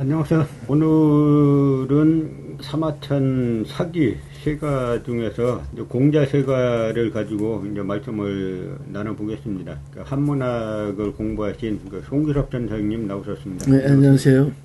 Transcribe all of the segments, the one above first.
안녕하세요. 오늘은 사마천 사기 세가 중에서 공자세가를 가지고 이제 말씀을 나눠보겠습니다. 한문학을 공부하신 송기섭 선생님 나오셨습니다. 네, 안녕하세요.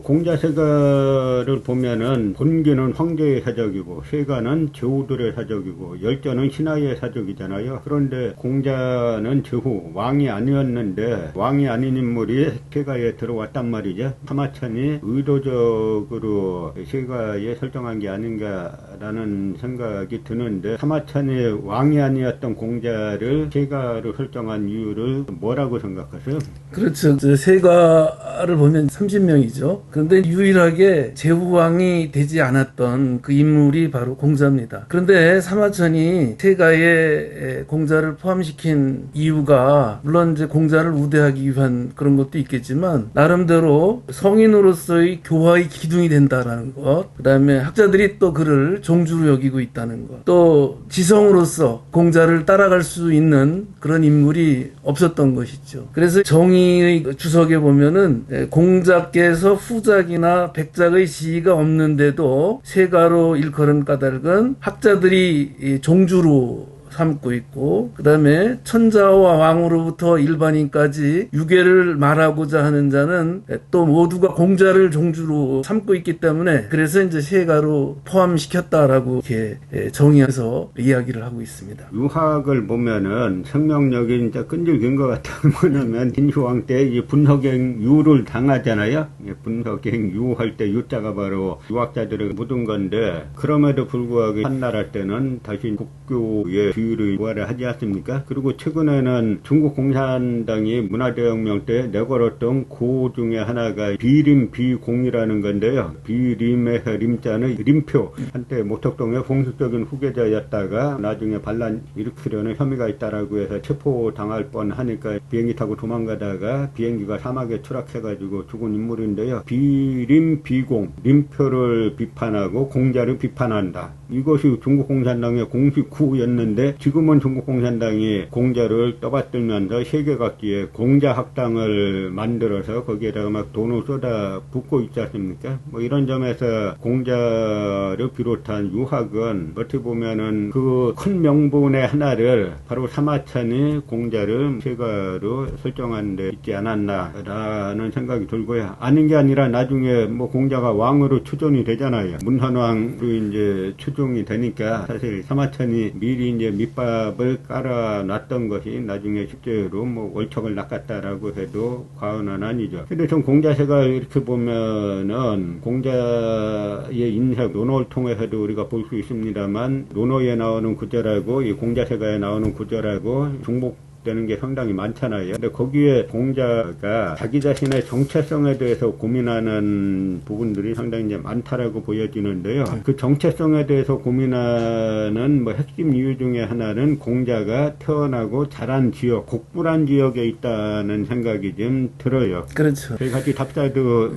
공자세가를 보면은 본기는 황제의 사적이고 세가는 제후들의 사적이고 열전은 신하의 사적이잖아요. 그런데 공자는 제후 왕이 아니었는데 왕이 아닌 인물이 세가에 들어왔단 말이죠. 사마천이 의도적으로 세가에 설정한 게 아닌가라는 생각이 드는데, 사마천이 왕이 아니었던 공자를 세가로 설정한 이유를 뭐라고 생각하세요? 그렇죠. 세가를 보면 30명이죠. 그런데 유일하게 제후왕이 되지 않았던 그 인물이 바로 공자입니다. 그런데 사마천이 세가에 공자를 포함시킨 이유가 물론 이제 공자를 우대하기 위한 그런 것도 있겠지만, 나름대로 성인으로서의 교화의 기둥이 된다라는 것, 그 다음에 학자들이 또 그를 종주로 여기고 있다는 것, 또 지성으로서 공자를 따라갈 수 있는 그런 인물이 없었던 것이죠. 그래서 정의의 주석에 보면은 공자께서 후작이나 백작의 시가 없는데도 세가로 일컬은 까닭은 학자들이 종주로 삼고 있고, 그 다음에 천자와 왕으로부터 일반인까지 유계를 말하고자 하는 자는 또 모두가 공자를 종주로 삼고 있기 때문에, 그래서 이제 세가로 포함시켰다라고 이렇게 정의해서 이야기를 하고 있습니다. 유학을 보면은 생명력이 이제 끈질긴 것 같아요. 뭐냐면 진시황 때 이 분석행 유를 당하잖아요. 분석행 유 할 때 유자가 바로 유학자들에게 묻은 건데, 그럼에도 불구하고 한나라 때는 다시 국교의 를 부활을 하지 않습니까? 그리고 최근에는 중국 공산당이 문화대혁명 때 내걸었던 고 중에 하나가 비림 비공이라는 건데요. 비림에서 림자는 림표, 한때 모택동의 공식적인 후계자였다가 나중에 반란 일으키려는 혐의가 있다라고 해서 체포당할 뻔하니까 비행기 타고 도망가다가 비행기가 사막에 추락해가지고 죽은 인물인데요. 비림 비공, 림표를 비판하고 공자를 비판한다. 이것이 중국 공산당의 공식 구호였는데, 지금은 중국 공산당이 공자를 떠받들면서 세계각지에 공자학당을 만들어서 거기에다가 막 돈을 쏟아 붓고 있지 않습니까? 뭐 이런 점에서 공자를 비롯한 유학은 어떻게 보면은 그 큰 명분의 하나를 바로 사마천이 공자를 세가로 설정한 데 있지 않았나라는 생각이 들고요. 아닌 게 아니라 나중에 뭐 공자가 왕으로 추존이 되잖아요. 문헌왕으로 이제 추종이 되니까 사실 사마천이 미리 이제 밑밥을 깔아놨던 것이 나중에 실제로 뭐 월척을 낚았다라고 해도 과언은 아니죠. 근데 전 공자세가 이렇게 보면은 공자의 인생 논어를 통해서도 우리가 볼 수 있습니다만, 논어에 나오는 구절하고 이 공자세가에 나오는 구절하고 중복되는 게 상당히 많잖아요. 근데 거기에 공자가 자기 자신의 정체성에 대해서 고민하는 부분들이 상당히 이제 많다라고 보여지는데요. 그 정체성에 대해서 고민하는 뭐 핵심 이유 중에 하나는 공자가 태어나고 자란 지역, 곡불안 지역에 있다는 생각이 좀 들어요. 그렇죠. 저희 같이 답사도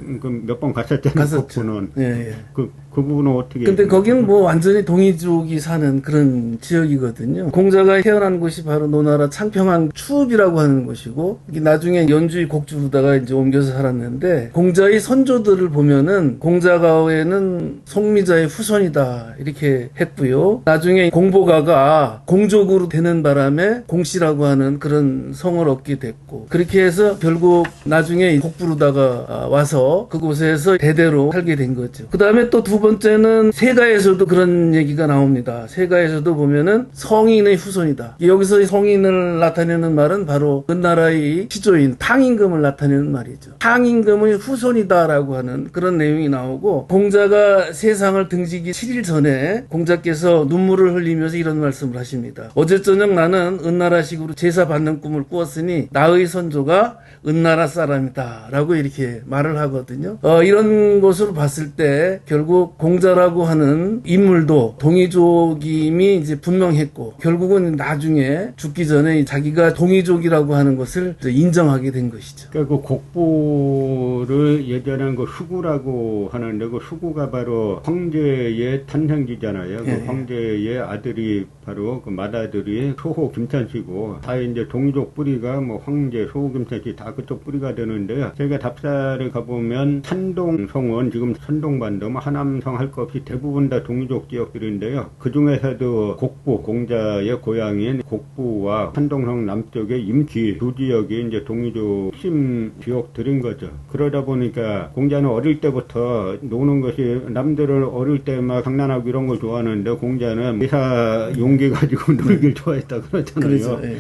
몇 번 갔었잖아요. 곡부는. 예. 그 부분은 어떻게? 근데 거기는 뭐 완전히 동이족이 사는 그런 지역이거든요. 공자가 태어난 곳이 바로 노나라 창평한 추읍이라고 하는 곳이고, 나중에 연주의 곡주로다가 이제 옮겨서 살았는데, 공자의 선조들을 보면은 공자가에는 송미자의 후손이다 이렇게 했고요. 나중에 공보가가 공족으로 되는 바람에 공씨라고 하는 그런 성을 얻게 됐고, 그렇게 해서 결국 나중에 곡부로다가 와서 그곳에서 대대로 살게 된 거죠. 그 다음에 또 두 번째는 세가에서도 그런 얘기가 나옵니다. 세가에서도 보면은 성인의 후손이다. 여기서 성인을 나타내는 말은 바로 은나라의 시조인 탕임금을 나타내는 말이죠. 탕임금의 후손이다라고 하는 그런 내용이 나오고, 공자가 세상을 등지기 7일 전에 공자께서 눈물을 흘리면서 이런 말씀을 하십니다. 어제 저녁 나는 은나라식으로 제사 받는 꿈을 꾸었으니 나의 선조가 은나라 사람이다 라고 이렇게 말을 하거든요. 이런 것으로 봤을 때 결국 또 공자라고 하는 인물도 동이족임이 이제 분명했고 결국은 나중에 죽기 전에 자기가 동이족이라고 하는 것을 인정하게 된 것이죠. 그러니까 그 곡부를 예전에 그 수구라고 하는데 그 수구가 바로 황제의 탄생지잖아요. 예. 그 황제의 아들이 바로 그 맏아들이 소호 김찬씨고 다 이제 동이족 뿌리가 뭐 황제, 소호 김찬씨 다 그쪽 뿌리가 되는데요. 저희가 답사를 가보면 산동성은 지금 선동반도 뭐 하남성 할 것 없이 대부분 다 동이족 지역들인데요. 그 중에서도 곡부 공자의 고향인 곡부와 산동성 남쪽의 임기 두 지역이 이제 동이족 핵심 지역들인 거죠. 그러다 보니까 공자는 어릴 때부터 노는 것이 남들은 어릴 때 막 장난하고 이런 걸 좋아하는데 공자는 매사 용기 가지고 놀길 좋아했다 그러잖아요. 그렇죠. 예.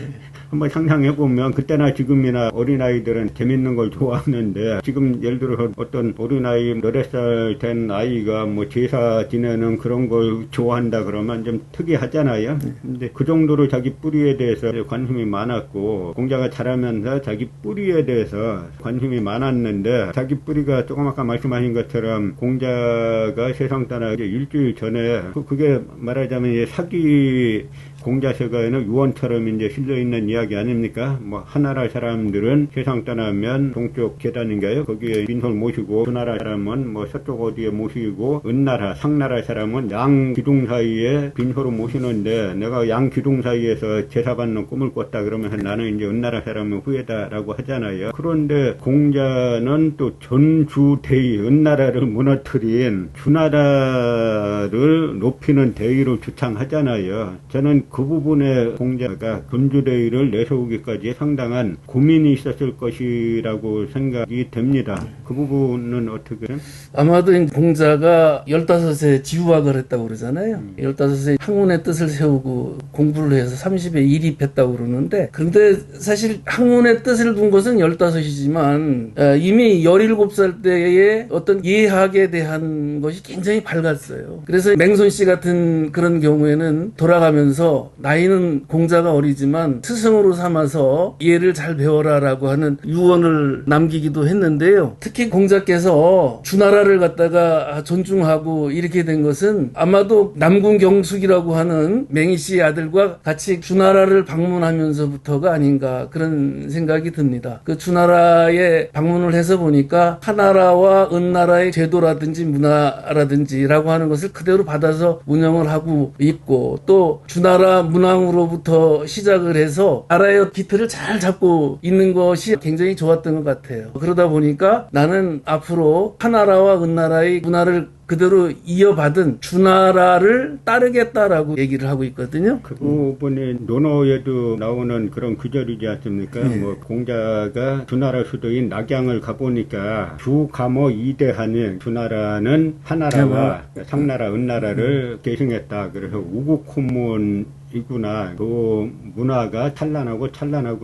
한번 상상해보면 그때나 지금이나 어린아이들은 재밌는 걸 좋아하는데 지금 예를 들어서 어떤 어린아이 몇몇 살 된 아이가 뭐 제사 지내는 그런 걸 좋아한다 그러면 좀 특이하잖아요. 근데 그 정도로 자기 뿌리에 대해서 관심이 많았고 공자가 자라면서 자기 뿌리에 대해서 관심이 많았는데 자기 뿌리가 조금 아까 말씀하신 것처럼 공자가 세상 떠나기 일주일 전에 그게 말하자면 사기 공자서가에는 유언처럼 이제 실려있는 이야기 아닙니까? 뭐, 하나라 사람들은 세상 떠나면 동쪽 계단인가요? 거기에 빈소를 모시고, 주나라 사람은 뭐, 서쪽 어디에 모시고, 은나라, 상나라 사람은 양 기둥 사이에 빈소를 모시는데, 내가 양 기둥 사이에서 제사받는 꿈을 꿨다 그러면서 나는 이제 은나라 사람은 후회다라고 하잖아요. 그런데 공자는 또 전주대의, 은나라를 무너뜨린 주나라를 높이는 대의를 주창하잖아요. 저는 그 부분에 공자가 군주대의를 내세우기까지 상당한 고민이 있었을 것이라고 생각이 됩니다. 그 부분은 어떻게? 아마도 공자가 15세 지후학을 했다고 그러잖아요. 15세 학문의 뜻을 세우고 공부를 해서 30에 일입했다고 그러는데 그런데 사실 학문의 뜻을 둔 것은 15이지만 이미 17살 때의 어떤 예학에 대한 것이 굉장히 밝았어요. 그래서 맹손씨 같은 그런 경우에는 돌아가면서 나이는 공자가 어리지만 스승으로 삼아서 예를 잘 배워라라고 하는 유언을 남기기도 했는데요. 특히 공자께서 주나라를 갖다가 존중하고 이렇게 된 것은 아마도 남궁경숙이라고 하는 맹희씨의 아들과 같이 주나라를 방문하면서부터가 아닌가 그런 생각이 듭니다. 그 주나라에 방문을 해서 보니까 하나라와 은나라의 제도라든지 문화라든지라고 하는 것을 그대로 받아서 운영을 하고 있고 또 주나라 문왕으로부터 시작을 해서 나라의 기틀을 잘 잡고 있는 것이 굉장히 좋았던 것 같아요. 그러다 보니까 나는 앞으로 하나라와 은나라의 문화를 그대로 이어받은 주나라를 따르겠다라고 얘기를 하고 있거든요. 그 부분이 논어에도 나오는 그런 구절이지 않습니까? 뭐 공자가 주나라 수도인 낙양을 가보니까 주감호 이대하는 주나라는 하나라와 상나라, 은나라를 계승했다. 그래서 우국호문 이구나. 그 문화가 찬란하고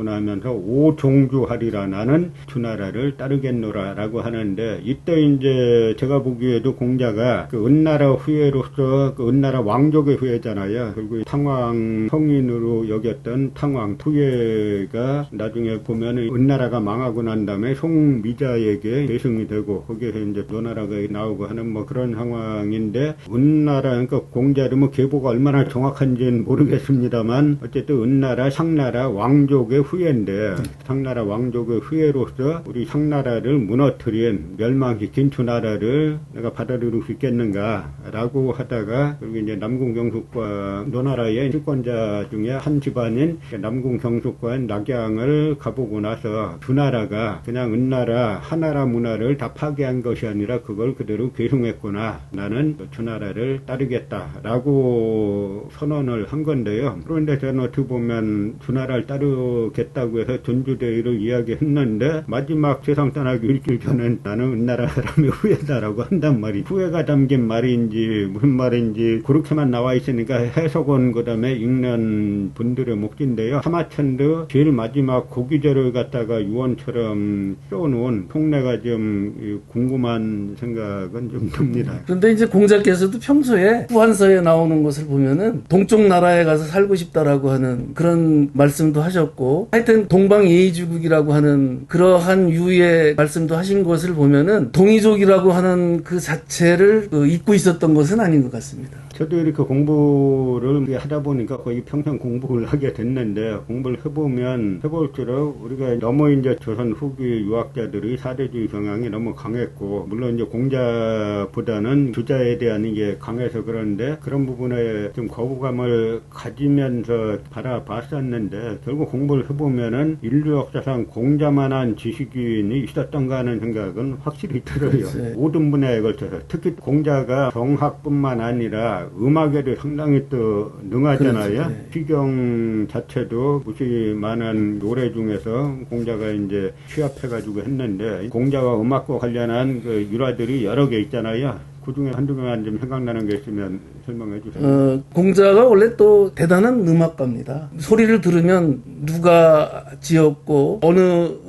나면서 오종주하리라 나는 주나라를 따르겠노라라고 하는데 이때 이제 제가 보기에도 공자가 그 은나라 후예로서 그 은나라 왕족의 후예잖아요. 그리고 탕왕 성인으로 여겼던 탕왕 후예가 나중에 보면은 은나라가 망하고 난 다음에 송미자에게 계승이 되고 거기에서 이제 노나라가 나오고 하는 뭐 그런 상황인데 은나라 그러니까 공자 이름은 계보가 얼마나 정확한지는 모르겠습니다만 어쨌든 은나라 상나라 왕족의 후예인데 상나라 왕족의 후예로서 우리 상나라를 무너뜨린 멸망시킨 주나라를 내가 받아들일 수 있겠는가라고 하다가 그리고 이제 남궁경숙과 노나라의 실권자 중에 한 집안인 남궁경숙과 낙양을 가보고 나서 주나라가 그냥 은나라 하나라 문화를 다 파괴한 것이 아니라 그걸 그대로 계승했구나. 나는 주나라를 따르겠다라고 선언을 한 건데요. 그런데 저는 어떻게 보면 주나라를 따르겠다고 해서 전주대의를 이야기했는데 마지막 세상 떠나기 일주일 전엔 나는 은나라 사람의 후예다라고 한단 말이 후예가 담긴 말인지 무슨 말인지 그렇게만 나와 있으니까 해석은 그 다음에 읽는 분들의 몫인데요. 사마천도 제일 마지막 고기절을 갖다가 유언처럼 써놓은 속내가 좀 궁금한 생각은 좀 듭니다. 그런데 이제 공자께서도 평소에 후한서에 나오는 것을 보면은 동쪽 나라에 가서 가서 살고 싶다라고 하는 그런 말씀도 하셨고, 하여튼 동방예의주국이라고 하는 그러한 유의 말씀도 하신 것을 보면은 동이족이라고 하는 그 자체를 잊고 있었던 것은 아닌 것 같습니다. 저도 이렇게 공부를 하다 보니까 거의 평생 공부를 하게 됐는데, 공부를 해보면 해볼수록 우리가 너무 이제 조선 후기 유학자들이 사대주의 경향이 너무 강했고, 물론 이제 공자보다는 주자에 대한 이게 강해서 그런데 그런 부분에 좀 거부감을 가지면서 바라봤었는데, 결국 공부를 해보면은 인류 역사상 공자만한 지식인이 있었던가 하는 생각은 확실히 들어요. 그렇지. 모든 분야에 걸쳐서 특히 공자가 정학뿐만 아니라 음악에도 상당히 또 능하잖아요. 그렇죠. 네. 시경 자체도 무시 많은 노래 중에서 공자가 이제 취합해가지고 했는데, 공자와 음악과 관련한 그 일화들이 여러 개 있잖아요. 그 중에 한두 개만 좀 생각나는 게 있으면 설명해 주세요. 공자가 원래 또 대단한 음악가입니다. 소리를 들으면 누가 지었고 어느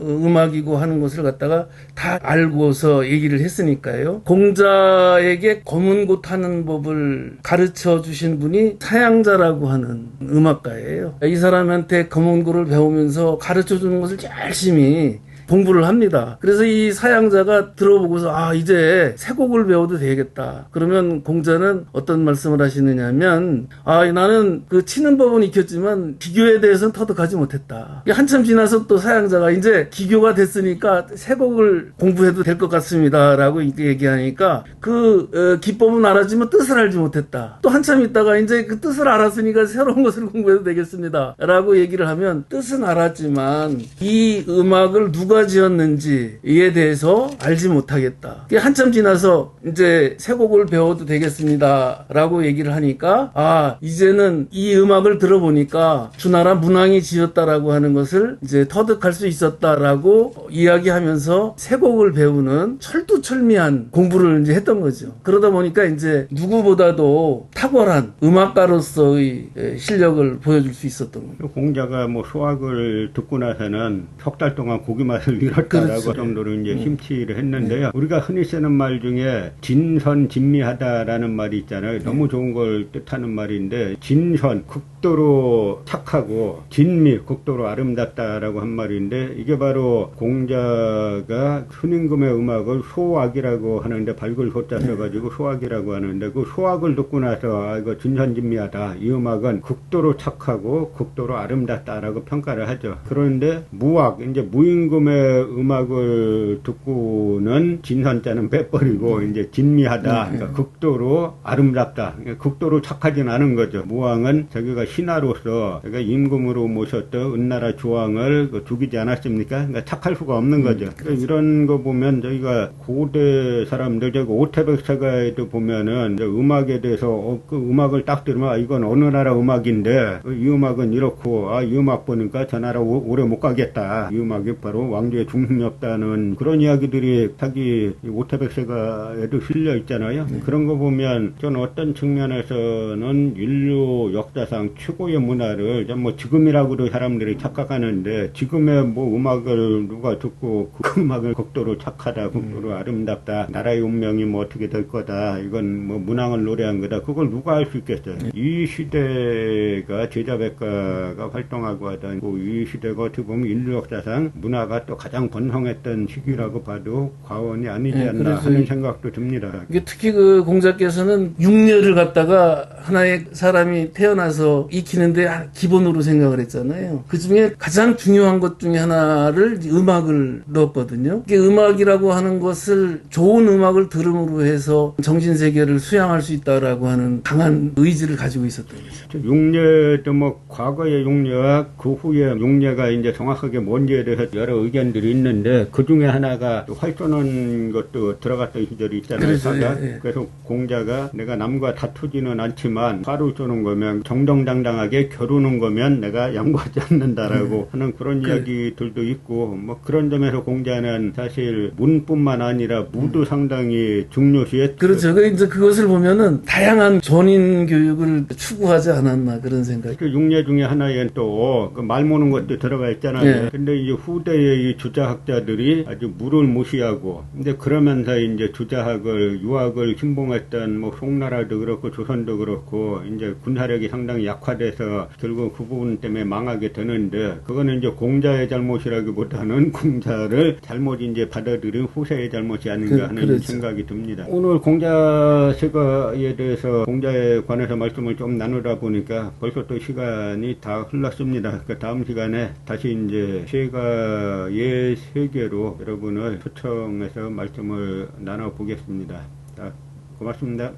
음악이고 하는 것을 갖다가 다 알고서 얘기를 했으니까요. 공자에게 검은고 타는 법을 가르쳐 주신 분이 사양자라고 하는 음악가예요. 이 사람한테 검은고를 배우면서 가르쳐 주는 것을 열심히 공부를 합니다. 그래서 이 사양자가 들어보고서 이제 세 곡을 배워도 되겠다. 그러면 공자는 어떤 말씀을 하시느냐면, 나는 그 치는 법은 익혔지만 기교에 대해서는 터득하지 못했다. 한참 지나서 또 사양자가 이제 기교가 됐으니까 세 곡을 공부해도 될 것 같습니다 라고 얘기하니까, 그 기법은 알았지만 뜻을 알지 못했다. 또 한참 있다가 이제 그 뜻을 알았으니까 새로운 것을 공부해도 되겠습니다 라고 얘기를 하면, 뜻은 알았지만 이 음악을 누가 지었는지에 대해서 알지 못하겠다. 한참 지나서 이제 세 곡을 배워도 되겠습니다 라고 얘기를 하니까, 이제는 이 음악을 들어보니까 주나라 문왕이 지었다라고 하는 것을 이제 터득할 수 있었다라고 이야기하면서 세 곡을 배우는 철두철미한 공부를 이제 했던 거죠. 그러다 보니까 이제 누구보다도 탁월한 음악가로서의 실력을 보여줄 수 있었던 거죠. 공자가 뭐 수학을 듣고 나서는 석 달 동안 고기 맛을 잃었다라고 그렇죠. 정도로 이제 심취를 했는데요. 우리가 흔히 쓰는 말 중에 진선진미하다라는 말이 있잖아요. 너무 좋은 걸 뜻하는 말인데, 진선 극도로 착하고 진미 극도로 아름답다라고 한 말인데, 이게 바로 공자가 순임금의 음악을 소악이라고 하는데, 밝을 소자 써가지고 소악이라고 하는데, 그 소악을 듣고 나서 이거 진선진미하다, 이 음악은 극도로 착하고 극도로 아름답다라고 평가를 하죠. 그런데 무악, 이제 무임금의 음악을 듣고는 진선자는 빼버리고 이제 진미하다, 그러니까 극도로 아름답다, 그러니까 극도로 착하진 않은 거죠. 무왕은 자기가 신하로서 자기가 임금으로 모셨던 은나라 조왕을 죽이지 않았습니까? 그러니까 착할 수가 없는 거죠. 그러니까 이런 거 보면 저희가 고대 사람들, 저기 오태백사가에도 보면은 음악에 대해서 그 음악을 딱 들으면 이건 어느 나라 음악인데 이 음악은 이렇고, 이 음악 보니까 저 나라 오래 못 가겠다. 이 음악이 바로 왕조의 중심이 없다는 그런 이야기들이 자기 오태백세가에도 실려 있잖아요. 그런 거 보면 저는 어떤 측면에서는 인류 역사상 최고의 문화를 뭐 지금이라고도 사람들이 착각하는데, 지금의 뭐 음악을 누가 듣고 그 음악을 극도로 착하다, 극도로 아름답다, 나라의 운명이 뭐 어떻게 될 거다, 이건 뭐 문왕을 노래한 거다, 그걸 누가 알 수 있겠어요. 이 시대가 제자백가가 활동하고 하던 이 시대가 어떻게 보면 인류 역사상 문화가 또 가장 번성했던 시기라고 봐도 과언이 아니지 않나 하는 생각도 듭니다. 이게 특히 그 공자께서는 육녀를 갖다가 하나의 사람이 태어나서 익히는데 기본으로 생각을 했잖아요. 그 중에 가장 중요한 것 중에 하나를 음악을 넣었거든요. 이게 음악이라고 하는 것을, 좋은 음악을 들음으로 해서 정신세계를 수양할 수 있다라고 하는 강한 의지를 가지고 있었던 거죠. 육녀도 뭐 과거의 육녀와 그 후의 육녀가 이제 정확하게 뭔지에 대해서 여러 의견들이 있는데, 그 중에 하나가 활 쏘는 것도 들어갔던 시절이 있잖아요. 그렇죠. 예. 그래서 공자가 내가 남과 다투지는 않지만 화를 쏘는 거면, 정정당당하게 겨루는 거면 내가 양보하지 않는다라고 하는 그런 이야기들도 있고, 뭐 그런 점에서 공자는 사실 문뿐만 아니라 무도 상당히 중요시했죠. 그렇죠. 이제 그것을 보면은 다양한 전인 교육을 추구하지 않았나 그런 생각이. 그 육녀 중에 하나에 또 그 말 모는 것도 들어가 있잖아요. 예. 근데 이제 후대의 이 주자학자들이 아주 물을 무시하고, 근데 그러면서 이제 주자학을, 유학을 신봉했던 뭐 송나라도 그렇고 조선도 그렇고, 이제 군사력이 상당히 약화돼서 결국 그 부분 때문에 망하게 되는데, 그거는 이제 공자의 잘못이라기보다는 공자를 잘못 이제 받아들인 후세의 잘못이 아닌가 하는 그렇죠. 생각이 듭니다. 오늘 공자 세가에 대해서, 공자에 관해서 말씀을 좀 나누다 보니까 벌써 또 시간이 다 흘렀습니다. 그 다음 시간에 다시 이제 세가의 세계로 여러분을 초청해서 말씀을 나눠보겠습니다. 자, 고맙습니다.